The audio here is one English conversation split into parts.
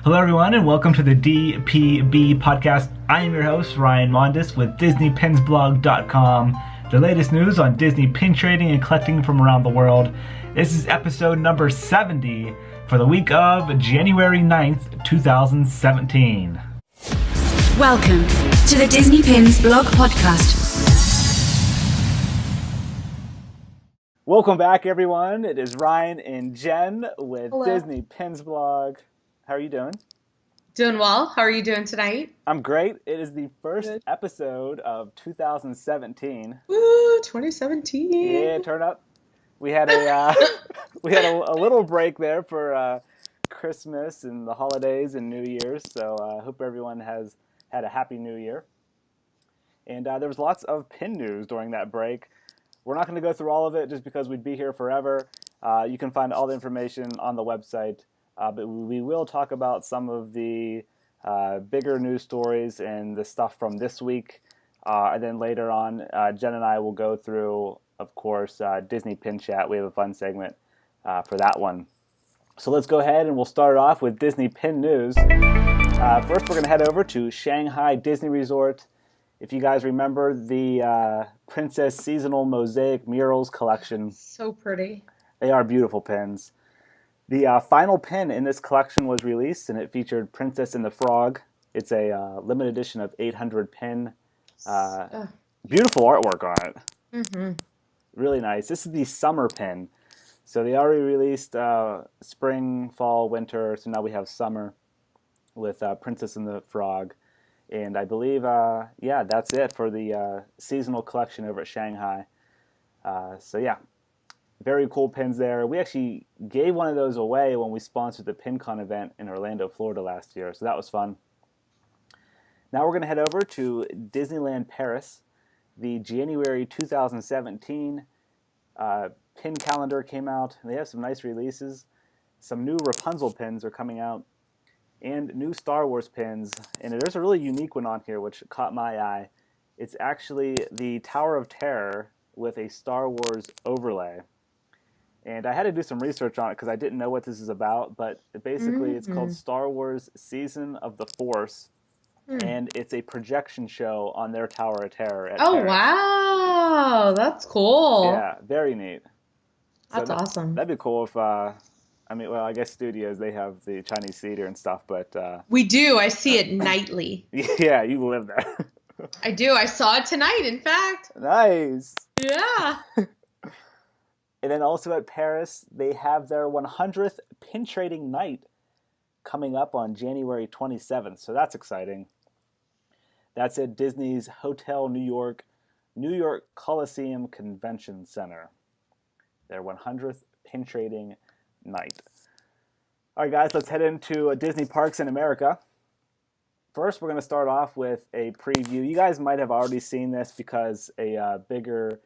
Hello, everyone, and welcome to the DPB Podcast. I am your host, Ryan Jenn, with DisneyPinsBlog.com, the latest news on Disney pin trading and collecting from around the world. This is episode number 70 for the week of January 9th, 2017. Welcome to the Disney Pins Blog Podcast. Welcome back, everyone. It is Ryan and Jen with Hello. Disney Pins Blog. How are you doing? Doing well. How are you doing tonight? I'm great. It is the first episode of 2017. Woo, 2017. Yeah, turn up. We had a little break there for Christmas and the holidays and New Year's. So I hope everyone has had a happy New Year. And there was lots of pin news during that break. We're not going to go through all of it just because we'd be here forever. You can find all the information on the website. But we will talk about some of the bigger news stories and the stuff from this week. And then later on, Jen and I will go through, of course, Disney Pin Chat. We have a fun segment for that one. So let's go ahead and we'll start off with Disney Pin News. First, we're going to head over to Shanghai Disney Resort. If you guys remember the Princess Seasonal Mosaic Murals collection. So pretty. They are beautiful pins. The final pin in this collection was released, and it featured Princess and the Frog. It's a limited edition of 800 pin. Beautiful artwork on it. Mm-hmm. Really nice. This is the summer pin. So they already released spring, fall, winter, so now we have summer with Princess and the Frog. And I believe, that's it for the seasonal collection over at Shanghai. Very cool pins there. We actually gave one of those away when we sponsored the PinCon event in Orlando, Florida last year, so that was fun. Now we're going to head over to Disneyland Paris. The January 2017 pin calendar came out. They have some nice releases. Some new Rapunzel pins are coming out, and new Star Wars pins. And there's a really unique one on here which caught my eye. It's actually the Tower of Terror with a Star Wars overlay. And I had to do some research on it because I didn't know what this is about, but basically it's called Star Wars Season of the Force, and it's a projection show on their Tower of Terror at Paris. Wow, that's cool. Yeah, very neat. That's awesome. That'd be cool if, I guess studios, they have the Chinese theater and stuff, but... We do. I see it nightly. Yeah, you live there. I do. I saw it tonight, in fact. Nice. Yeah. And then also at Paris, they have their 100th pin trading night coming up on January 27th. So that's exciting. That's at Disney's Hotel New York Coliseum Convention Center. Their 100th pin trading night. All right, guys, let's head into Disney Parks in America. First, we're going to start off with a preview. You guys might have already seen this because a bigger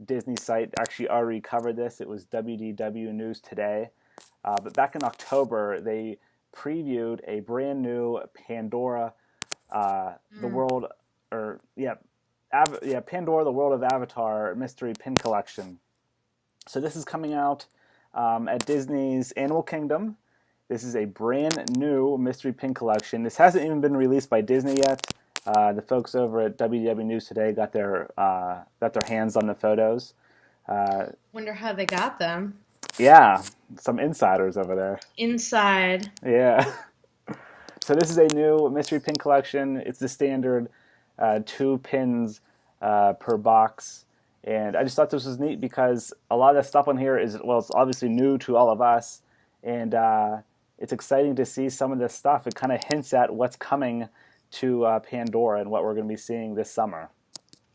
Disney site actually already covered this. It was WDW News Today. But back in October, they previewed a brand new Pandora, Pandora, the World of Avatar Mystery Pin Collection. So this is coming out at Disney's Animal Kingdom. This is a brand new mystery pin collection. This hasn't even been released by Disney yet. The folks over at WDW News Today got their hands on the photos. Wonder how they got them. Yeah, some insiders over there. Inside. Yeah. So this is a new mystery pin collection. It's the standard 2 pins per box. And I just thought this was neat because a lot of the stuff on here is, it's obviously new to all of us. And it's exciting to see some of this stuff. It kind of hints at what's coming to Pandora and what we're going to be seeing this summer.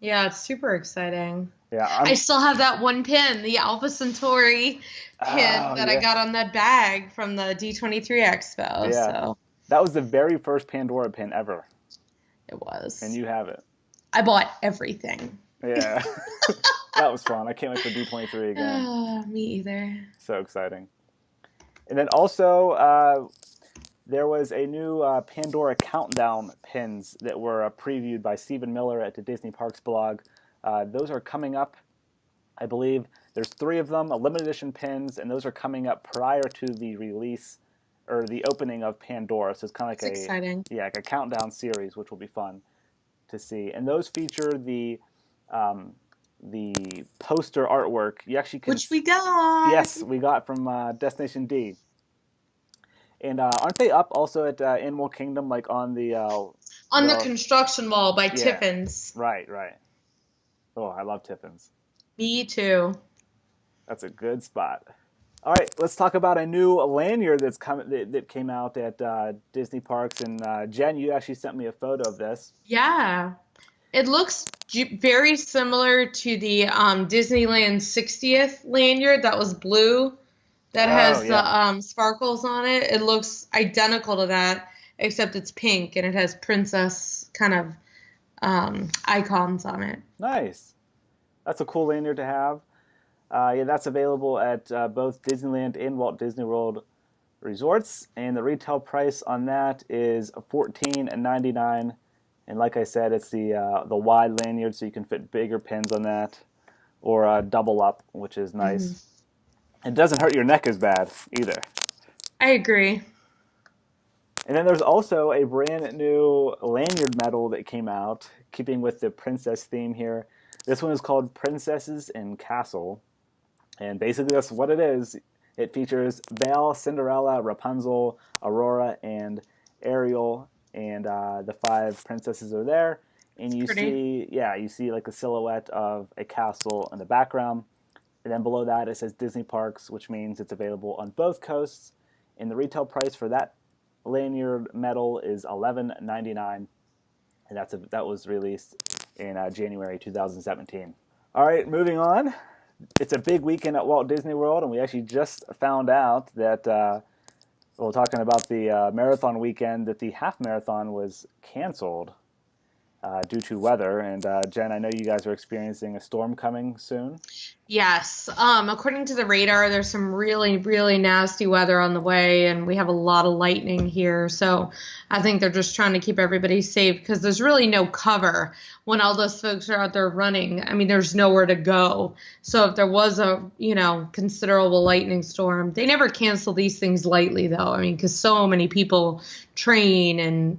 Yeah, it's super exciting. Yeah, I still have that one pin, the Alpha Centauri pin I got on that bag from the D23 Expo. Yeah. So that was the very first Pandora pin ever. It was. And you have it. I bought everything. Yeah. That was fun. I can't wait for D23 again. Me either. So exciting. And then also, there was a new Pandora Countdown pins that were previewed by Stephen Miller at the Disney Parks blog. Those are coming up, I believe. There's 3 of them, limited edition pins, and those are coming up prior to the release or the opening of Pandora. So it's kind of like exciting. like a countdown series, which will be fun to see. And those feature the poster artwork. You actually can, which we got. Yes, we got from Destination D. And aren't they up also at Animal Kingdom, like on the construction wall by Tiffin's? Right. Oh, I love Tiffin's. Me too. That's a good spot. All right, let's talk about a new lanyard that came out at Disney Parks. And Jen, you actually sent me a photo of this. Yeah, it looks very similar to the Disneyland 60th lanyard that was blue, that has the sparkles on it. It looks identical to that, except it's pink and it has princess kind of icons on it. Nice. That's a cool lanyard to have. That's available at both Disneyland and Walt Disney World resorts, and the retail price on that is $14.99. And like I said, it's the wide lanyard, so you can fit bigger pins on that, or double up, which is nice. Mm-hmm. It doesn't hurt your neck as bad either. I agree. And then there's also a brand new lanyard medal that came out, keeping with the princess theme here. This one is called Princesses in Castle. And basically that's what it is. It features Belle, Cinderella, Rapunzel, Aurora, and Ariel. And the 5 princesses are there. And you see like a silhouette of a castle in the background. And then below that it says Disney Parks, which means it's available on both coasts. And the retail price for that lanyard medal is $11.99. And that was released in January 2017. All right, moving on. It's a big weekend at Walt Disney World, and we actually just found out that, talking about the marathon weekend, that the half marathon was canceled due to weather. And Jen, I know you guys are experiencing a storm coming soon. Yes. According to the radar, there's some really, really nasty weather on the way, and we have a lot of lightning here. So I think they're just trying to keep everybody safe because there's really no cover when all those folks are out there running. I mean, there's nowhere to go. So if there was a, considerable lightning storm, they never cancel these things lightly, though. I mean, because so many people train and,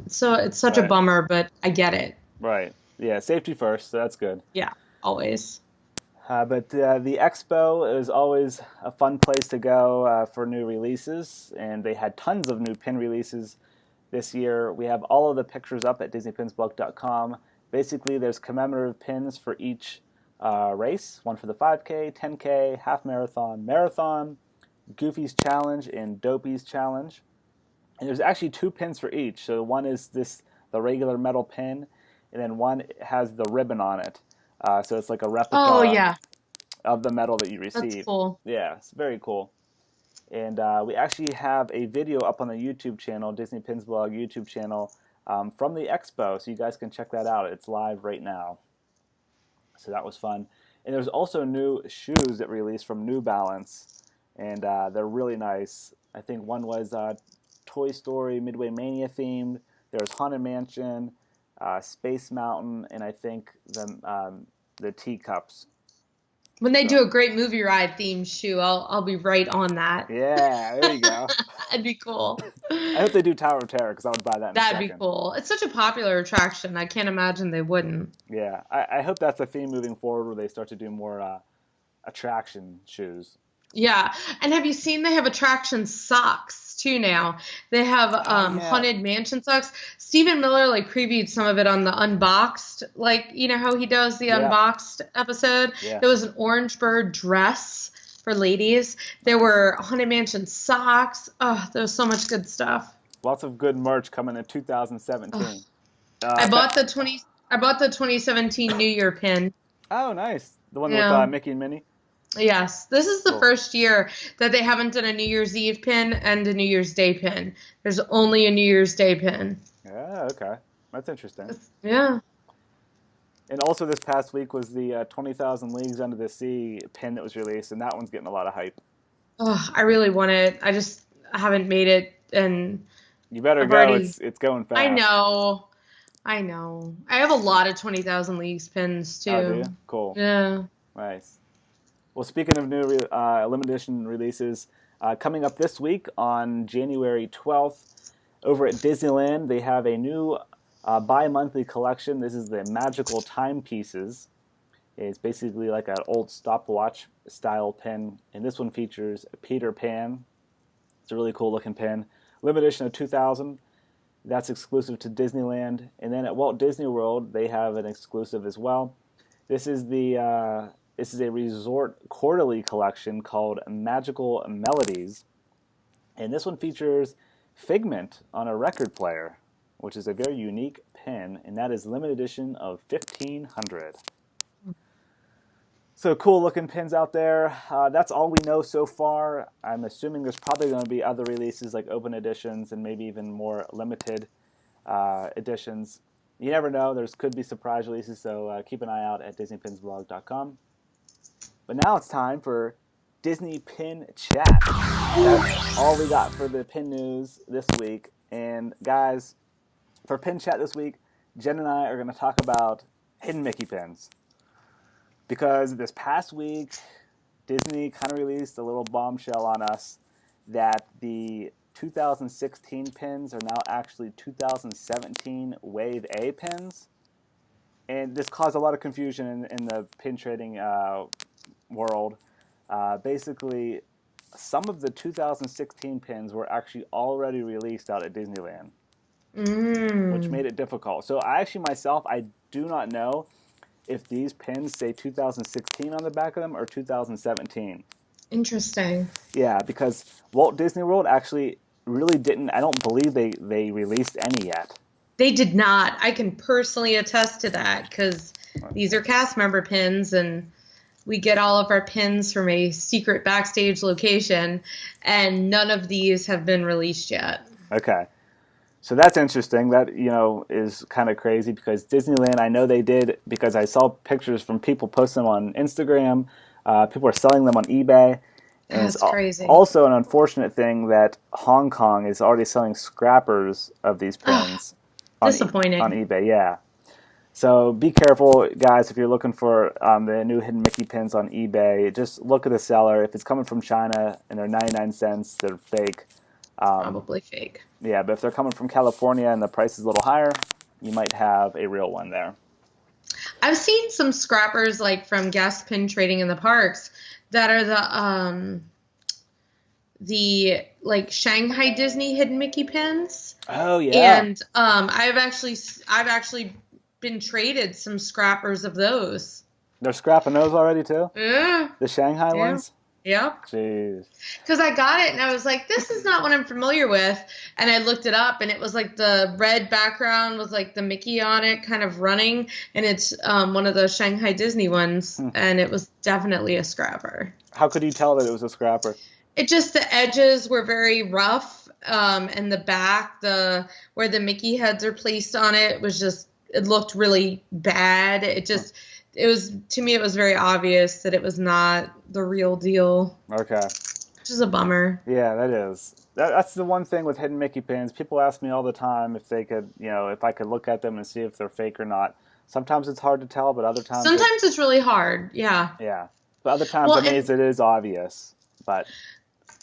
so it's such a bummer, but I get it. Right. Yeah, safety first, so that's good. Yeah, always. But the expo is always a fun place to go for new releases, and they had tons of new pin releases this year. We have all of the pictures up at DisneyPinsBlog.com. Basically, there's commemorative pins for each race, one for the 5K, 10K, half marathon, marathon, Goofy's Challenge, and Dopey's Challenge. And there's actually 2 pins for each. So one is the regular metal pin, and then one has the ribbon on it. So it's like a replica of the medal that you received. That's cool. Yeah, it's very cool. And we actually have a video up on the YouTube channel, Disney Pins Blog YouTube channel, from the expo. So you guys can check that out. It's live right now. So that was fun. And there's also new shoes that released from New Balance. And they're really nice. I think one was Toy Story Midway Mania themed. There's Haunted Mansion, Space Mountain, and I think the teacups. When they do a great movie ride themed shoe, I'll be right on that. Yeah, there you go. That'd be cool. I hope they do Tower of Terror because I would buy that. That'd be cool. It's such a popular attraction. I can't imagine they wouldn't. Yeah, I hope that's a theme moving forward where they start to do more attraction shoes. Yeah, and have you seen they have attraction socks too now? They have Haunted Mansion socks. Stephen Miller previewed some of it on the Unboxed, how he does the Unboxed episode. Yeah. There was an orange bird dress for ladies. There were Haunted Mansion socks. Oh, there was so much good stuff. Lots of good merch coming in 2017. I bought the 2017 New Year pin. Oh, nice. The one with Mickey and Minnie. Yes, this is the first year that they haven't done a New Year's Eve pin and a New Year's Day pin. There's only a New Year's Day pin. Yeah, okay. That's interesting. Yeah. And also this past week was the 20,000 Leagues Under the Sea pin that was released, and that one's getting a lot of hype. Oh, I really want it. I just haven't made it, and you better go. It's going fast. I know. I have a lot of 20,000 Leagues pins, too. Oh, do you? Cool. Yeah. Nice. Well, speaking of new limited edition releases, Coming up this week on January 12th, over at Disneyland, they have a new bi-monthly collection. This is the Magical Timepieces. It's basically like an old stopwatch style pin, and this one features Peter Pan. It's a really cool looking pin. Limited edition of 2000. That's exclusive to Disneyland. And then at Walt Disney World, they have an exclusive as well. This is a resort quarterly collection called Magical Melodies. And this one features Figment on a record player, which is a very unique pin, and that is limited edition of 1500. So cool looking pins out there. That's all we know so far. I'm assuming there's probably going to be other releases like open editions and maybe even more limited editions. You never know. There could be surprise releases, so keep an eye out at DisneyPinsBlog.com. But now it's time for Disney Pin Chat. That's all we got for the pin news this week. And guys, for Pin Chat this week, Jen and I are going to talk about hidden Mickey pins. Because this past week, Disney kind of released a little bombshell on us that the 2016 pins are now actually 2017 Wave A pins. And this caused a lot of confusion in the pin trading world. Basically, some of the 2016 pins were actually already released out at Disneyland, which made it difficult. So I do not know if these pins say 2016 on the back of them or 2017. Interesting. Yeah, because Walt Disney World actually really didn't, I don't believe they released any yet. They did not. I can personally attest to that because these are cast member pins and we get all of our pins from a secret backstage location and none of these have been released yet. Okay. So that's interesting. That, is kind of crazy because Disneyland, I know they did because I saw pictures from people posting them on Instagram. People are selling them on eBay. And that's crazy. Also an unfortunate thing that Hong Kong is already selling scrappers of these pins. Disappointing. On eBay, yeah. So be careful, guys, if you're looking for the new hidden Mickey pins on eBay. Just look at the seller. If it's coming from China and they're 99 cents, they're fake. Probably fake. Yeah, but if they're coming from California and the price is a little higher, you might have a real one there. I've seen some scrappers like from guest pin trading in the parks that are the like Shanghai Disney hidden Mickey pins. Oh yeah. And I've actually been traded some scrappers of those. They're scrapping those already too? Yeah. The Shanghai ones? Yep. Jeez. Because I got it and I was like, this is not what I'm familiar with. And I looked it up and it was like the red background with like the Mickey on it kind of running. And it's one of the Shanghai Disney ones. And it was definitely a scrapper. How could you tell that it was a scrapper? It just, the edges were very rough. And the back, where the Mickey heads are placed on it looked really bad. It was very obvious that it was not the real deal. Okay. Which is a bummer. Yeah, that is. That's the one thing with hidden Mickey pins. People ask me all the time if they could, if I could look at them and see if they're fake or not. Sometimes it's hard to tell, but other times. Sometimes it's really hard. Yeah. Yeah, but other times it is obvious. But.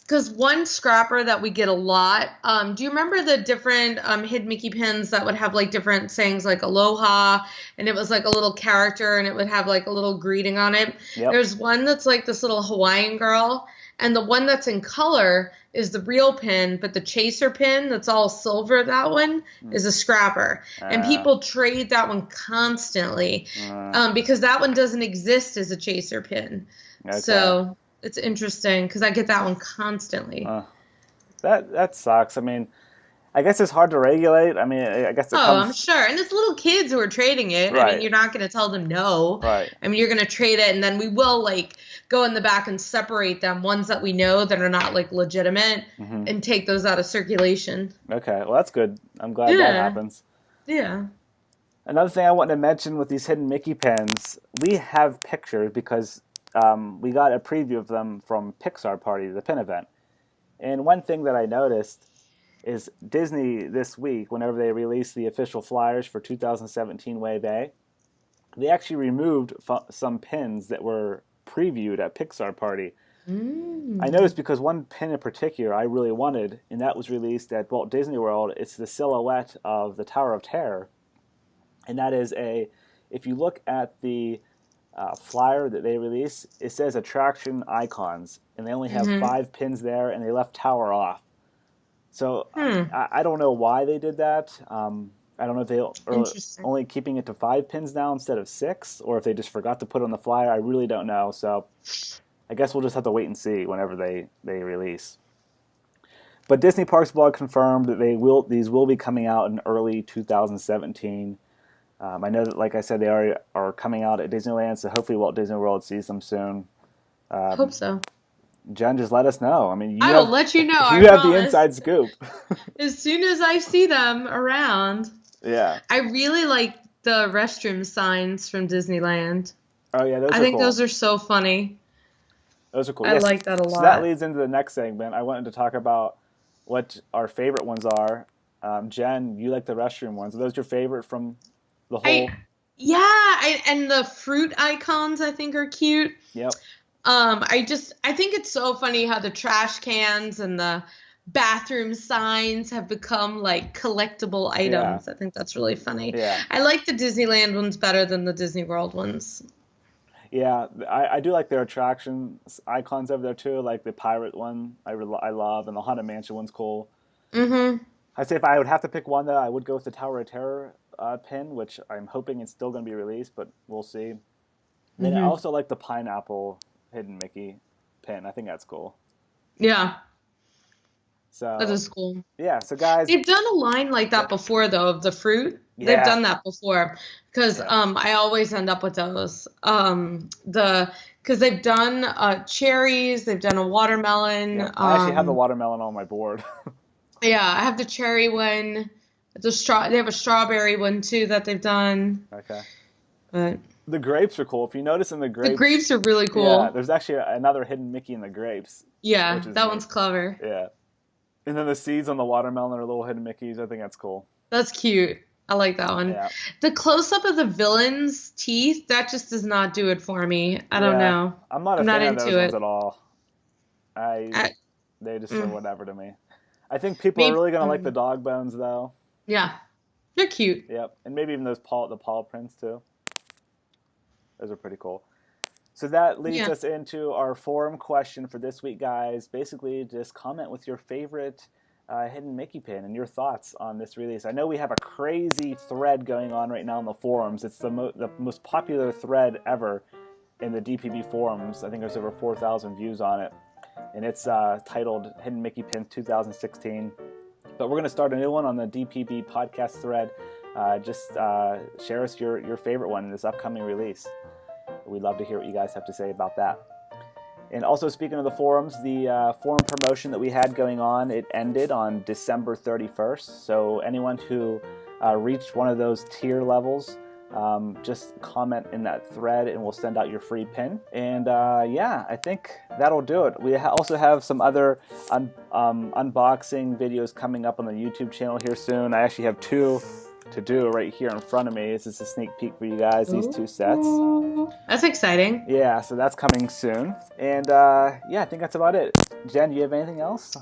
Because one scrapper that we get a lot, do you remember the different hidden Mickey pins that would have like different sayings like aloha, and it was like a little character and it would have like a little greeting on it? Yep. There's one that's like this little Hawaiian girl, and the one that's in color is the real pin, but the chaser pin that's all silver, that one is a scrapper. And people trade that one constantly because that one doesn't exist as a chaser pin. Okay. So it's interesting because I get that one constantly. That sucks. I mean, I guess it's hard to regulate. I mean, I guess I'm sure. And it's little kids who are trading it. Right. I mean, you're not going to tell them no. Right. I mean, you're going to trade it, and then we will like go in the back and separate them, ones that we know that are not like legitimate, and take those out of circulation. Okay, well that's good. I'm glad that happens. Yeah. Another thing I wanted to mention with these hidden Mickey pins, we have pictures because we got a preview of them from Pixar Party, the pin event. And one thing that I noticed is Disney this week, whenever they released the official flyers for 2017 Wave A, they actually removed some pins that were previewed at Pixar Party. I noticed because one pin in particular I really wanted, and that was released at Walt Disney World. It's the silhouette of the Tower of Terror, and that is if you look at the flyer that they release, it says attraction icons, and they only have 5 pins there, and they left Tower off. So I don't know why they did that. I don't know if they are only keeping it to 5 pins now instead of 6, or if they just forgot to put it on the flyer. I really don't know. So I guess we'll just have to wait and see whenever they release. But Disney Parks blog confirmed that these will be coming out in early 2017. I know that, like I said, they are coming out at Disneyland, so hopefully Walt Disney World sees them soon. Hope so. Jen, just let us know. I mean, I will let you know. You have the inside scoop. As soon as I see them around. Yeah. I really like the restroom signs from Disneyland. Oh, yeah, those are cool. I think those are so funny. Those are cool. I like that a lot. So that leads into the next segment. I wanted to talk about what our favorite ones are. Jen, you like the restroom ones. Are those your favorite from the whole? And the fruit icons I think are cute. Yep. I think it's so funny how the trash cans and the bathroom signs have become like collectible items. I think that's really funny. Yeah. I like the Disneyland ones better than the Disney World ones. Yeah, I do like their attraction icons over there too, like the pirate one I love, and the Haunted Mansion one's cool. Mm-hmm. I'd say if I would have to pick one, though, I would go with the Tower of Terror pin, which I'm hoping it's still going to be released, but we'll see. Then I also like the pineapple Hidden Mickey pin. I think that's cool. Yeah. So that is cool. Yeah, so guys, they've done a line like that before, though, of the fruit. Yeah. They've done that before, because I always end up with those. Because they've done cherries, they've done a watermelon. Yeah, I actually have the watermelon on my board. Yeah, I have the cherry one. They have a strawberry one too that they've done. Okay. But the grapes are cool. If you notice in the grapes are really cool. Yeah, there's actually another hidden Mickey in the grapes. Yeah, that one's clever. Yeah. And then the seeds on the watermelon are little hidden Mickeys. I think that's cool. That's cute. I like that one. Yeah. The close-up of the villain's teeth, that just does not do it for me. I don't know. I'm not a fan of those ones at all. They just are whatever to me. I think people are really going to like the dog bones, though. Yeah. They're cute. Yep. And maybe even the paw prints, too. Those are pretty cool. So that leads us into our forum question for this week, guys. Basically, just comment with your favorite hidden Mickey pin and your thoughts on this release. I know we have a crazy thread going on right now in the forums. It's the most popular thread ever in the DPB forums. I think there's over 4,000 views on it. And it's titled Hidden Mickey Pins 2016. But we're going to start a new one on the DPB Podcast thread. Just share us your favorite one in this upcoming release. We'd love to hear what you guys have to say about that. And also, speaking of the forums, the forum promotion that we had going on, it ended on December 31st. So anyone who reached one of those tier levels, just comment in that thread and we'll send out your free pin. And I think that'll do it. We also have some other unboxing videos coming up on the YouTube channel here soon. I actually have 2 to do right here in front of me. This is a sneak peek for you guys, these 2 sets. That's exciting. Yeah, so that's coming soon. And I think that's about it. Jen, do you have anything else?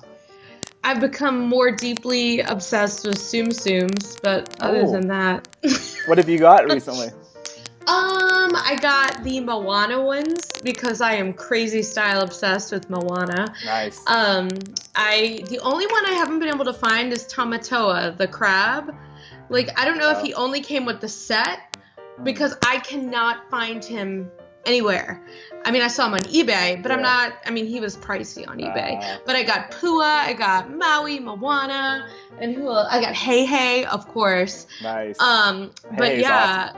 I've become more deeply obsessed with Tsum Tsums, but other than that... What have you got recently? I got the Moana ones because I am crazy style obsessed with Moana. Nice. The only one I haven't been able to find is Tamatoa, the crab. Like, I don't know if he only came with the set, because I cannot find him anywhere. I mean, I saw him on eBay, but he was pricey on eBay. But I got Pua, I got Maui, Moana, and who else? I got Hey Hey, of course. Nice. But yeah,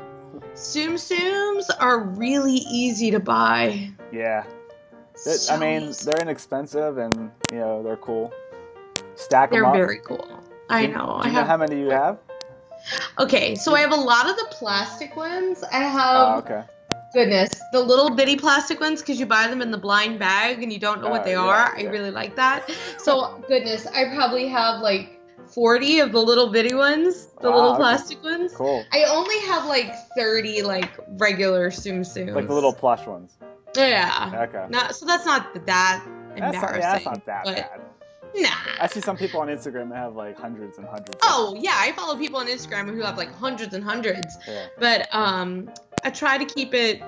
Tsum Tsums are really easy to buy. Yeah. They're inexpensive and, they're cool. Stack them up. They're very cool. I know. Do you know how many you have? Okay, so I have a lot of the plastic ones. I have, goodness, the little bitty plastic ones, because you buy them in the blind bag and you don't know what they are. I really like that. So, goodness, I probably have like 40 of the little bitty ones, the little plastic ones. Cool. I only have like 30 like regular Tsum Tsums. Like the little plush ones. Yeah. Okay. So that's not that embarrassing. That's not that bad. Nah. I see some people on Instagram that have like hundreds and hundreds. Oh, yeah. I follow people on Instagram who have like hundreds and hundreds. Yeah. But I try to keep it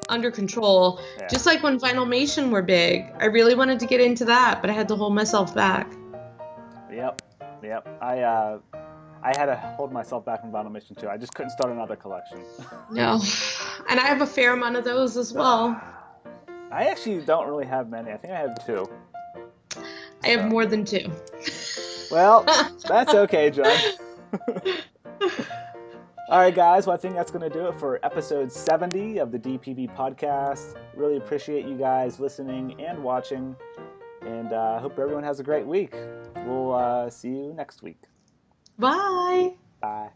under control. Yeah. Just like when Vinylmation were big. I really wanted to get into that, but I had to hold myself back. Yep. I had to hold myself back from Vinylmation too. I just couldn't start another collection. No. And I have a fair amount of those as well. I actually don't really have many. I think I have 2. I have more than 2. Well, that's okay, John. All right, guys. Well, I think that's going to do it for episode 70 of the DPB Podcast. Really appreciate you guys listening and watching. And hope everyone has a great week. We'll see you next week. Bye. Bye.